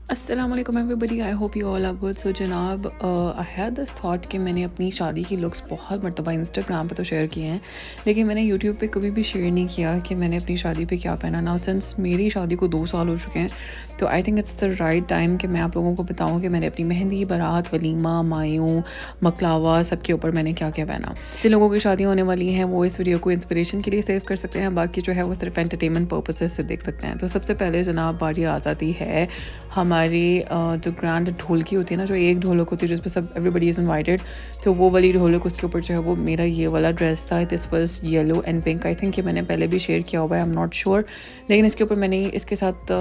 अस्सलाम वालेकुम everybody, I hope you all are good. So जनाब, आई हैड दिस थॉट कि मैंने अपनी शादी की लुक्स बहुत मरतबा इंस्टाग्राम पे तो शेयर किए हैं, लेकिन मैंने यूट्यूब पे कभी भी शेयर नहीं किया कि मैंने अपनी शादी पे क्या पहना। नाउ सिंस मेरी शादी को 2 साल हो चुके हैं, तो I think it's the right time कि मैं आप लोगों को बताऊं कि मैंने अपनी मेहंदी, बारात, वलीमा, मायूं, मकलावा सब के ऊपर मैंने क्या क्या पहना। जिन लोगों की शादियाँ होने वाली हैं वो इस वीडियो को इंस्पिरेशन के लिए सेव कर सकते हैं, बाकी जो है वो सिर्फ एंटरटेनमेंट पर्पसेस से देख सकते हैं। तो सबसे पहले जनाब बारी आ जाती है हमारी जो ग्रैंड ढोलकी होती है ना, जो एक ढोलक होती है जिस पे सब एवरीबडी इज़ इनवाइटेड, तो वो वाली ढोलक, उसके ऊपर जो है वो मेरा ये वाला ड्रेस था। This was yellow and pink. I think ये मैंने पहले भी शेयर किया हुआ है, आई एम नॉट श्योर, लेकिन इसके ऊपर मैंने इसके साथ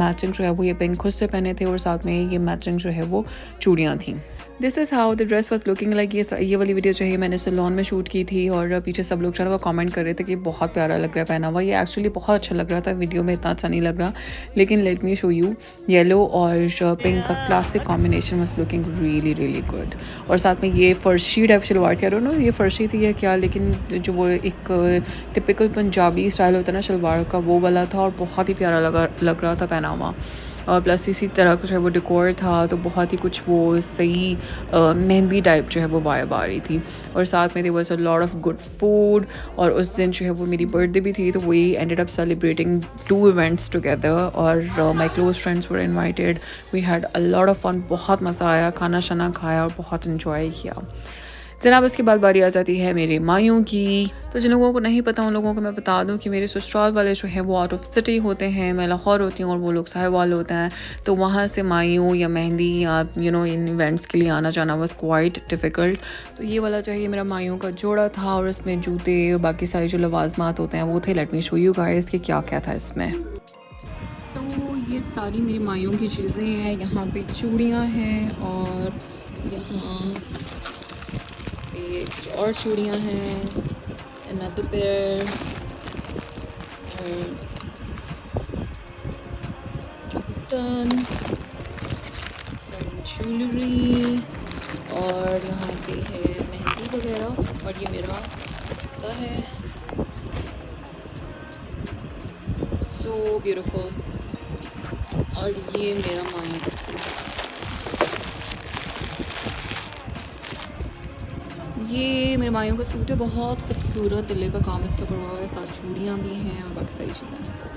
मैचिंग जो है वो ये पिंक खुद से पहने थे और साथ में ये मैचिंग जो है वो चूड़ियाँ थी। This is how the dress was looking like. ये वाली वीडियो जो है मैंने सैलून में शूट की थी और पीछे सब लोग जो है वो कमेंट कर रहे थे कि बहुत प्यारा लग रहा है पहना हुआ। ये एक्चुअली बहुत अच्छा लग रहा था, वीडियो में इतना अच्छा नहीं लग रहा, लेकिन let me show you. Yellow और पिंक का classic combination was looking really really good. और साथ में ये फर्शी टाइप शलवार थी, आई डोंट नो ये फर्शी थी या क्या, लेकिन जो वो एक टिपिकल पंजाबी स्टाइल होता है ना शलवार का, वो वाला था और बहुत ही प्यारा लग रहा था पहना हुआ। और प्लस इसी तरह कुछ है वो डेकोर था, तो बहुत ही कुछ वो सही मेहंदी टाइप जो है वो वाइब आ रही थी। और साथ में there was a lot of good food. और उस दिन जो है वो मेरी बर्थडे भी थी, तो we ended up celebrating 2 events together. और my close friends were invited. We had a lot of fun, बहुत मज़ा आया, खाना शाना खाया और बहुत इन्जॉय किया। जनाब इसके बाद बारी आ जाती है मेरे मायूं की। तो जिन लोगों को नहीं पता उन लोगों को मैं बता दूं कि मेरे ससुराल वाले जो हैं वो आउट ऑफ सिटी होते हैं, मैं लाहौर होती हूँ और वो लोग साहिवाल होते हैं। तो वहाँ से मायूं या मेहंदी या इन इवेंट्स के लिए आना जाना वाज क्वाइट डिफ़िकल्ट। तो ये वाला चाहिए मेरा मायूं का जोड़ा था और इसमें जूते और बाकी सारी जो लवाजमात होते हैं वो थे। Let me show you guys कि क्या क्या था इसमें। तो ये सारी मेरी मायूं की चीज़ें हैं। यहाँ पे चूड़ियाँ हैं और यहाँ पे और चूड़ियाँ हैं, another pair, done, ज्वेलरी, और यहाँ पे है मेहंदी वगैरह, और ये मेरा हिस्सा है। So beautiful. और ये मेरा मायने का सूट, ये मेरे मायों का सूट है, बहुत खूबसूरत तिल्ले का काम इसके ऊपर हुआ है, साथ चूड़ियाँ भी हैं और बाकी सारी चीज़ें इसको।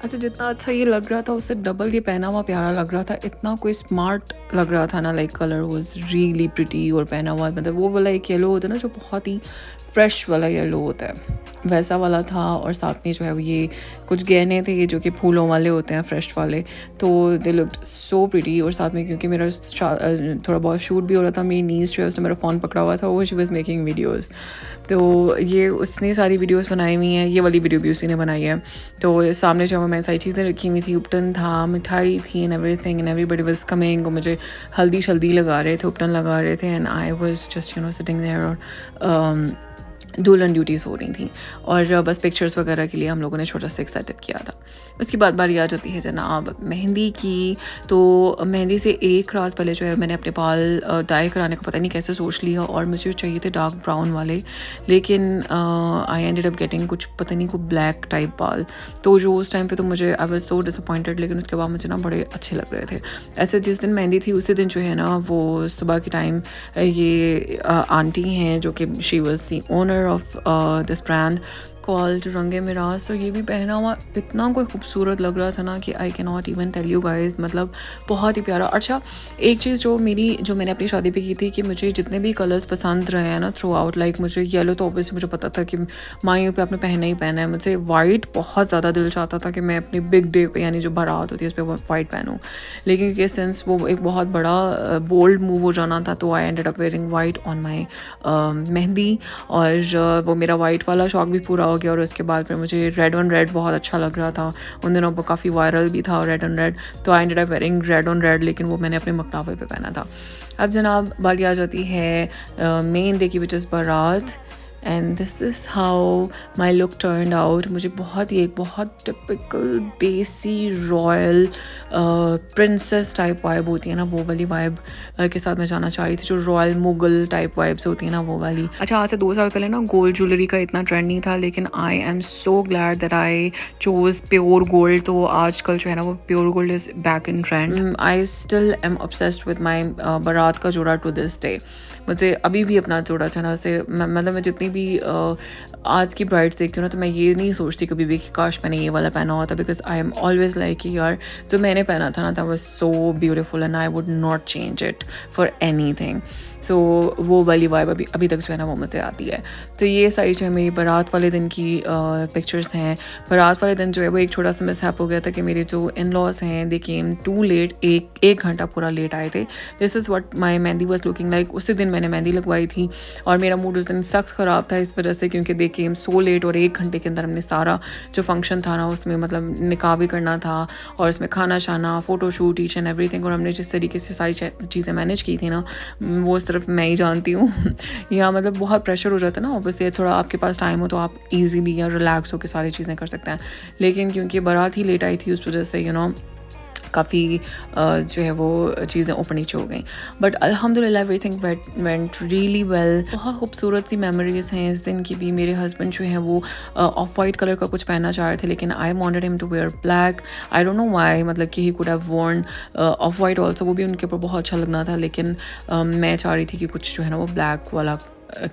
अच्छा, जितना अच्छा ये लग रहा था उससे डबल ये पहना हुआ प्यारा लग रहा था, इतना कोई स्मार्ट लग रहा था ना। Like colour was really pretty और पहना हुआ मतलब वो वाला एक येलो होता है ना जो बहुत ही फ्रेश वाला येलो होता है, वैसा वाला था। और साथ में जो है वो ये कुछ गहने थे जो कि फूलों वाले होते हैं, फ्रेश वाले, तो दे लुक्ड सो प्रिटी। और साथ में क्योंकि मेरा थोड़ा बहुत शूट भी हो रहा था, मेरी नीज़ जो है उसने मेरा फ़ोन पकड़ा हुआ था, वो शी वॉज मेकिंग वीडियोज़। तो ये उसने सारी वीडियोज़ बनाई हुई हैं, ये वाली वीडियो भी उसी ने बनाई है। तो सामने जो मैं सारी चीज़ें रखी हुई थी, उपटन था, मिठाई थी and everything, and everybody was coming. और मुझे हल्दी शल्दी लगा रहे थे, उपटन लगा रहे थे, and I was just sitting there. और दुल्हन ड्यूटीज़ हो रही थी और बस पिक्चर्स वगैरह के लिए हम लोगों ने छोटा सा एक सेटअप किया था। उसके बाद बारी आ जाती है जनाब मेहंदी की। तो मेहंदी से एक रात पहले जो है मैंने अपने बाल डाई कराने का पता नहीं कैसे सोच लिया, और मुझे चाहिए थे डार्क ब्राउन वाले, लेकिन आई एंडेड अप गेटिंग कुछ पता नहीं को ब्लैक टाइप बाल। तो जो उस टाइम पे तो मुझे आई वाज सो डिसअपॉइंटेड, लेकिन उसके बाद मुझे ना बड़े अच्छे लग रहे थे। ऐसे जिस दिन मेहंदी थी उसी दिन जो है ना वो सुबह के टाइम ये आंटी हैं जो कि she was the owner of this brand called Range Miraj. तो ये भी पहना हुआ इतना कोई खूबसूरत लग रहा था ना कि I can not even tell you guys, मतलब बहुत ही प्यारा। अच्छा, एक चीज़ जो मैंने अपनी शादी पे की थी कि मुझे जितने भी कलर्स पसंद रहे हैं ना थ्रू आउट, लाइक मुझे येलो तो ऑब्वियसली मुझे पता था कि माइयों पे आपने पहना ही पहना है। मुझे वाइट बहुत ज़्यादा दिल चाहता था कि मैं अपनी बिग डे पे यानी जो बारात होती है उस पर वाइट पहनूँ, लेकिन क्योंकि सिंस वो एक बहुत बड़ा बोल्ड मूव हो जाना था, तो I ended up wearing white on my mehndi. और वो मेरा वाइट वाला शौक भी पूरा हो गया। और उसके बाद फिर मुझे रेड ऑन रेड बहुत अच्छा लग रहा था, उन दिनों वो काफ़ी वायरल भी था रेड ऑन रेड, तो I ended up wearing red on red, लेकिन वो मैंने अपने मकलावे पे पहना था। अब जनाब बारी आ जाती है मेन डे की, विच इज़ बारात। And this is how my look turned out. मुझे बहुत ही एक बहुत टिपिकल देसी रॉयल प्रिंसेस टाइप वाइब होती है ना, वो वाली वाइब के साथ मैं जाना चाह रही थी, जो रॉयल मुगल टाइप वाइब्स होती है ना, वो वाली। अच्छा, आज से 2 साल पहले ना गोल्ड ज्वेलरी का इतना ट्रेंड नहीं था, लेकिन I am so glad that I chose pure gold. तो आजकल जो है ना वो pure gold is back in trend. I still am obsessed with my बारात का जोड़ा टू दिस डे। मुझे अभी भी अपना जोड़ा चना से मतलब मैं जितनी भी आज की ब्राइड्स देखती हूँ ना, तो मैं ये नहीं सोचती कभी भी कि काश मैंने ये वाला पहना होता, because I am always like कि यार जो मैंने पहना था ना, that was so beautiful and I would not change it for anything. So वो वाली वाइब अभी अभी तक जो है ना वो मुझे आती है। तो ये सारी जो है मेरी बारात वाले दिन की पिक्चर्स हैं। बारात वाले दिन जो है वो एक छोटा सा मिसहैप हो गया था कि मेरे जो इन लॉज हैं दे केम टू लेट, एक घंटा पूरा लेट आए थे। This is what my mehndi was looking like. उसी दिन मैंने मेहंदी लगवाई थी और मेरा मूड उस दिन सख्त ख़राब था इस वजह से, क्योंकि दे केम सो लेट और 1 घंटे के अंदर हमने सारा जो फंक्शन था ना उसमें मतलब निकाह भी करना था और उसमें खाना शाना, photo shoot, each and everything. और हमने जिस तरीके से सारी चीज़ें मैनेज की थी ना, वो सिर्फ मैं ही जानती हूँ। या मतलब बहुत प्रेशर हो जाता है ना, ऑब्वियसली थोड़ा आपके पास टाइम हो तो आप इजीली या रिलैक्स होकर सारी चीज़ें कर सकते हैं, लेकिन क्योंकि बारात ही लेट आई थी उस वजह से काफ़ी जो है वो चीज़ें ऊपर नीचे हो गई। बट अल्हम्दुलिल्लाह एवरीथिंग वेंट रियली वेल। बहुत खूबसूरत सी मेमोरीज़ हैं इस दिन की भी। मेरे हस्बैंड जो हैं वो ऑफ वाइट कलर का कुछ पहनना चाह रहे थे, लेकिन I wanted him to wear black. I don't know why, मतलब कि he could have worn off white also, वो भी उनके ऊपर बहुत अच्छा लगना था, लेकिन मैं चाह रही थी कि कुछ जो है ना वो ब्लैक वाला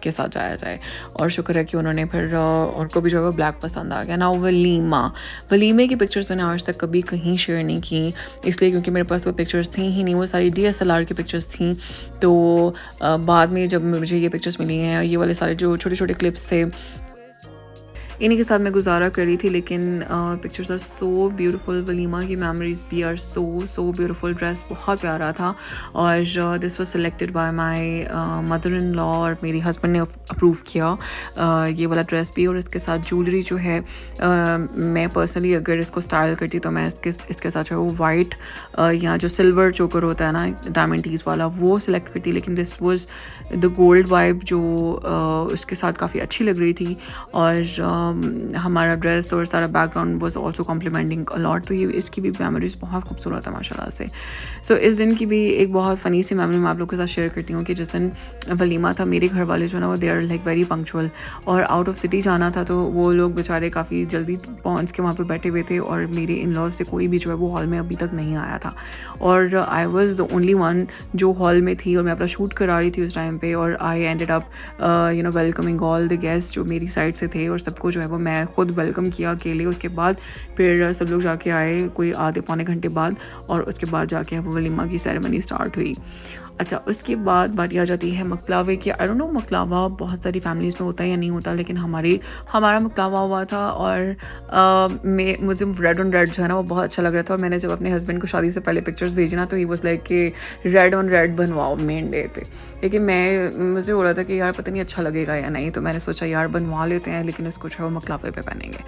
के साथ जाया जाए। और शुक्र है कि उन्होंने फिर उनको भी जो है वो ब्लैक पसंद आ गया ना। वलीमे की पिक्चर्स मैंने आज तक कभी कहीं शेयर नहीं की, इसलिए क्योंकि मेरे पास वो पिक्चर्स थी ही नहीं, वो सारी DSLR की पिक्चर्स थी। तो बाद में जब मुझे ये पिक्चर्स मिली हैं, ये वाले सारे जो छोटे छोटे क्लिप्स थे, इन्हीं के साथ मैं गुजारा करी थी। लेकिन पिक्चर्स आर सो ब्यूटीफुल। वलीमा की मेमोरीज भी आर सो ब्यूटीफुल। ड्रेस बहुत प्यारा था और this was selected by my mother in law, और मेरे हस्बैंड ने अप्रूव किया ये वाला ड्रेस भी। और इसके साथ ज्वेलरी जो है मैं पर्सनली अगर इसको स्टाइल करती तो मैं इसके साथ जो है वो वाइट या जो सिल्वर चोकर होता है ना डायमंड टीज वाला, वो सिलेक्ट करती, लेकिन this was the gold vibe जो उसके साथ काफ़ी अच्छी लग रही थी। और हमारा ड्रेस और सारा background was also complementing a lot. तो ये इसकी भी मेमोरीज बहुत खूबसूरत है माशाल्लाह से। सो इस दिन की भी एक बहुत फ़नी सी मेमोरी मैं आप लोगों के साथ शेयर करती हूँ कि जिस दिन वलीमा था, मेरे घर वाले जो है ना वो they are like very punctual, और आउट ऑफ सिटी जाना था तो वो लोग बेचारे काफ़ी जल्दी पहुँच के वहाँ पर बैठे हुए थे, और मेरे इन लॉज से कोई भी जो है वो हॉल में अभी तक नहीं आया था। और I was the only one जो हॉल में थी, और मैं अपना शूट करा रही थी उस टाइम पे। और I ended up welcoming all the guest जो मेरी साइड से थे, और सबको जो है वो मैं खुद वेलकम किया अकेले। उसके बाद फिर सब लोग जाके आए कोई आधे पौने घंटे बाद, और उसके बाद जाके वो वलीमा की सेरेमनी स्टार्ट हुई। अच्छा, उसके बाद बारी आ जाती है मकलावे की। आई डोंट नो मकलावा बहुत सारी फैमिलीज़ में होता है या नहीं होता, लेकिन हमारा मकलावा हुआ था। और मुझे रेड ऑन रेड जो है ना वो बहुत अच्छा लग रहा था। और मैंने जब अपने हस्बैंड को शादी से पहले पिक्चर्स भेजी ना, तो ही वाज लाइक कि रेड ऑन रेड बनवाओ मेन डे पे। लेकिन मुझे हो रहा था कि यार पता नहीं अच्छा लगेगा या नहीं, तो मैंने सोचा यार बनवा लेते हैं, लेकिन उसको जो है वो मकलावे पे पहनेंगे।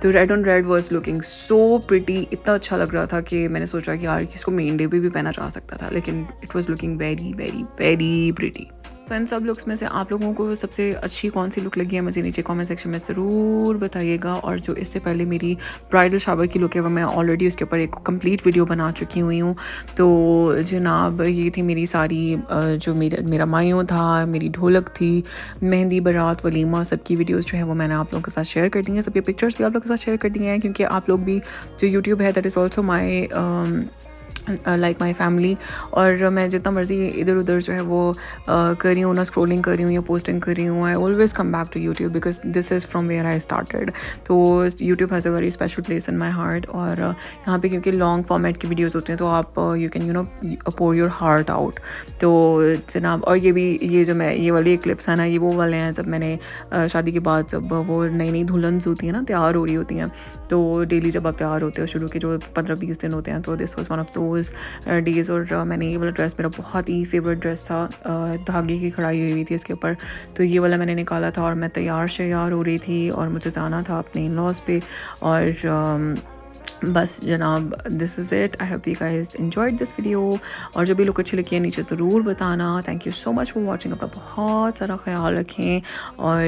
तो red on red was looking so pretty, इतना अच्छा लग रहा था कि मैंने सोचा कि यार इसको मेन डे पे भी पहना जा सकता था, लेकिन it was looking very very very pretty. तो इन सब लुक्स में से आप लोगों को सबसे अच्छी कौन सी लुक लगी है मुझे नीचे कमेंट सेक्शन में ज़रूर बताइएगा। और जो इससे पहले मेरी ब्राइडल शावर की लुक है वो मैं ऑलरेडी उसके ऊपर एक कंप्लीट वीडियो बना चुकी हुई हूँ। तो जनाब ये थी मेरी सारी जो मेरा मायूं था, मेरी ढोलक थी, मेहंदी, बारात, वलीमा, सबकी वीडियोज़ जो है वो मैंने आप लोगों के साथ शेयर कर दी हैं। सबके पिक्चर्स भी आप लोगों के साथ शेयर कर दिए हैं, क्योंकि आप लोग भी जो यूट्यूब है that is also my like my family. और मैं जितना मर्ज़ी इधर उधर जो है वो कर रही हूँ ना, स्क्रोलिंग कर रही हूँ या पोस्टिंग कर रही हूँ, I always come back to YouTube because this is from where I started. तो YouTube has a very special place in my heart. और यहाँ पे क्योंकि लॉन्ग फॉर्मेट की वीडियोज़ होती हैं तो आप you can pour your heart out. तो जनाब, और ये जो मैं ये वाली क्लिप्स है ना, ये वो वाले हैं जब मैंने शादी के बाद जब वो नई नई दुल्हन होती हैं ना, तैयार हो रही होती हैं, तो डेली जब आप तैयार होते हो शुरू के जो 15-20 दिन होते हैं, तो this was one of those days. और मैंने ये वाला ड्रेस, मेरा बहुत ही फेवरेट ड्रेस था, धागे की कढ़ाई हुई थी इसके ऊपर, तो ये वाला मैंने निकाला था। और मैं तैयार हो रही थी और मुझे जाना था अपने इन लॉज पे। और बस जनाब, this is it. I hope you guys enjoyed this video, और जो भी लोग अच्छी लगी है नीचे ज़रूर बताना। Thank you so much for watching. अपना बहुत सारा ख्याल रखें, और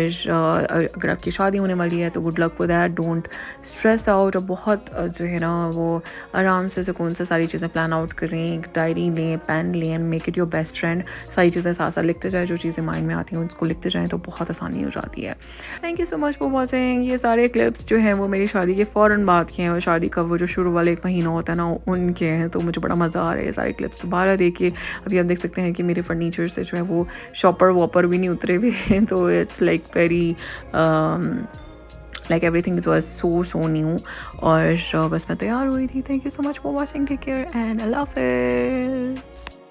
अगर आपकी शादी होने वाली है तो good luck for that. Don't stress out, और बहुत जो है ना वो आराम से सुकून से सारी चीज़ें प्लान आउट करें। एक डायरी लें, पेन लें, and make it your best friend. सारी चीज़ें साथ साथ लिखते जाएँ, जो चीज़ें माइंड में आती हैं उसको लिखते जाएँ, तो बहुत आसानी हो जाती है। Thank you so much for watching. ये सारे क्लिप्स जो हैं वो मेरी शादी के फ़ौरन बाद के हैं, और शादी का वो जो शुरू वाला 1 महीना होता है ना, उनके हैं। तो मुझे बड़ा मज़ा आ रहा है ये सारे क्लिप्स दोबारा देखिए। अभी आप देख सकते हैं कि मेरे फर्नीचर से जो है वो शॉपर वॉपर भी नहीं उतरे हुए हैं। तो it's like very like everything it was so new. और बस मैं तैयार हो रही थी। Thank you so much for watching. Take care and अल्लाह हाफ़िज़।